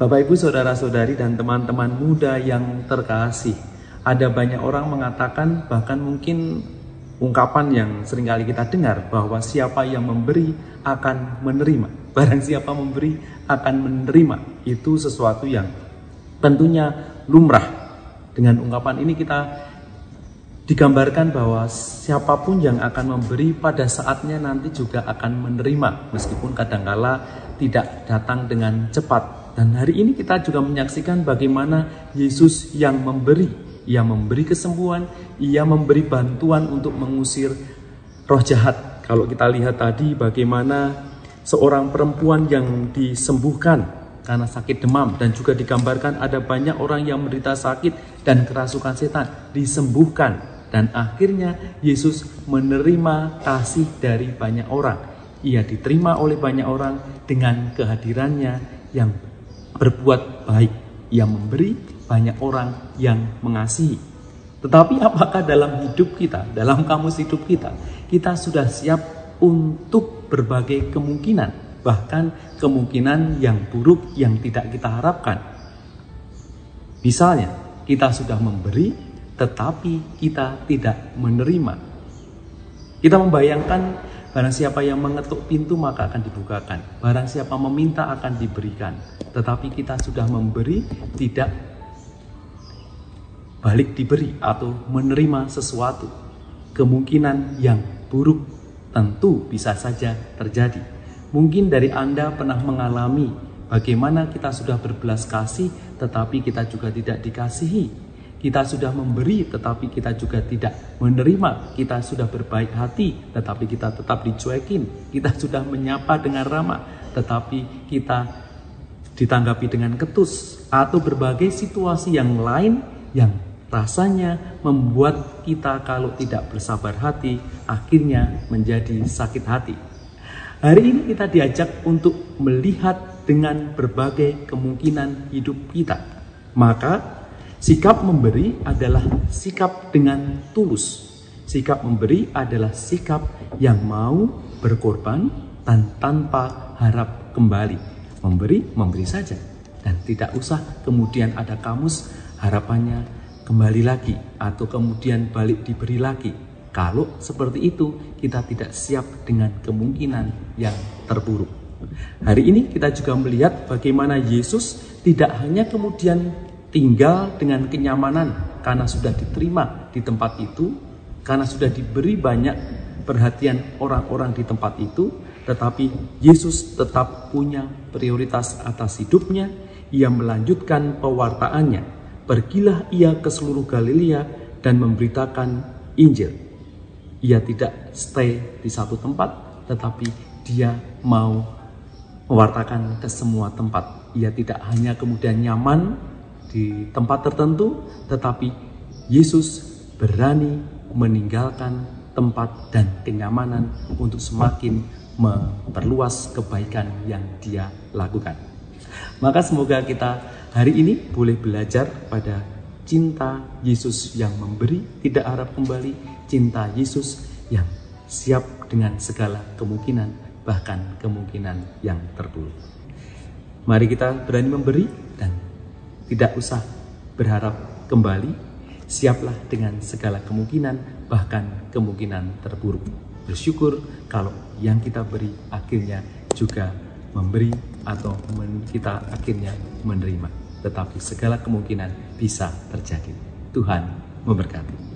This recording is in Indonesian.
Bapak Ibu, saudara-saudari dan teman-teman muda yang terkasih, ada banyak orang mengatakan, bahkan mungkin ungkapan yang seringkali kita dengar, bahwa siapa yang memberi akan menerima. Barang siapa memberi akan menerima. Itu sesuatu yang tentunya lumrah. Dengan ungkapan ini kita digambarkan bahwa siapapun yang akan memberi pada saatnya nanti juga akan menerima, meskipun kadangkala tidak datang dengan cepat. Dan hari ini kita juga menyaksikan bagaimana Yesus yang memberi. Ia memberi kesembuhan, ia memberi bantuan untuk mengusir roh jahat. Kalau kita lihat tadi bagaimana seorang perempuan yang disembuhkan karena sakit demam, dan juga digambarkan ada banyak orang yang menderita sakit dan kerasukan setan disembuhkan, dan akhirnya Yesus menerima kasih dari banyak orang. Ia diterima oleh banyak orang dengan kehadirannya yang berbuat baik. Ia memberi, banyak orang yang mengasihi. Tetapi apakah dalam hidup kita, dalam kamus hidup kita, kita sudah siap untuk berbagai kemungkinan, bahkan kemungkinan yang buruk yang tidak kita harapkan? Misalnya, kita sudah memberi, tetapi kita tidak menerima. Kita membayangkan, barang siapa yang mengetuk pintu maka akan dibukakan. Barang siapa meminta akan diberikan. Tetapi kita sudah memberi, tidak balik diberi atau menerima sesuatu. Kemungkinan yang buruk tentu bisa saja terjadi. Mungkin dari Anda pernah mengalami bagaimana kita sudah berbelas kasih tetapi kita juga tidak dikasihi. Kita sudah memberi tetapi kita juga tidak menerima. Kita sudah berbaik hati tetapi kita tetap dicuekin. Kita sudah menyapa dengan ramah tetapi kita ditanggapi dengan ketus. Atau berbagai situasi yang lain yang rasanya membuat kita kalau tidak bersabar hati akhirnya menjadi sakit hati. Hari ini kita diajak untuk melihat dengan berbagai kemungkinan hidup kita. Maka sikap memberi adalah sikap dengan tulus. Sikap memberi adalah sikap yang mau berkorban dan tanpa harap kembali. Memberi saja. Dan tidak usah kemudian ada kamus harapannya kembali lagi atau kemudian balik diberi lagi. Kalau seperti itu, kita tidak siap dengan kemungkinan yang terburuk. Hari ini kita juga melihat bagaimana Yesus tidak hanya kemudian tinggal dengan kenyamanan karena sudah diterima di tempat itu, karena sudah diberi banyak perhatian orang-orang di tempat itu, tetapi Yesus tetap punya prioritas atas hidupnya. Ia melanjutkan pewartaannya. Pergilah ia ke seluruh Galilea dan memberitakan Injil. Ia tidak stay di satu tempat, tetapi dia mau mewartakan ke semua tempat. Ia tidak hanya kemudian nyaman di tempat tertentu, tetapi Yesus berani meninggalkan tempat dan kenyamanan untuk semakin memperluas kebaikan yang dia lakukan. Maka semoga kita hari ini boleh belajar pada cinta Yesus yang memberi, tidak harap kembali, cinta Yesus yang siap dengan segala kemungkinan, bahkan kemungkinan yang terburuk. Mari kita berani memberi dan tidak usah berharap kembali. Siaplah dengan segala kemungkinan, bahkan kemungkinan terburuk. Bersyukur kalau yang kita beri akhirnya juga memberi atau kita akhirnya menerima. Tetapi segala kemungkinan bisa terjadi. Tuhan memberkati.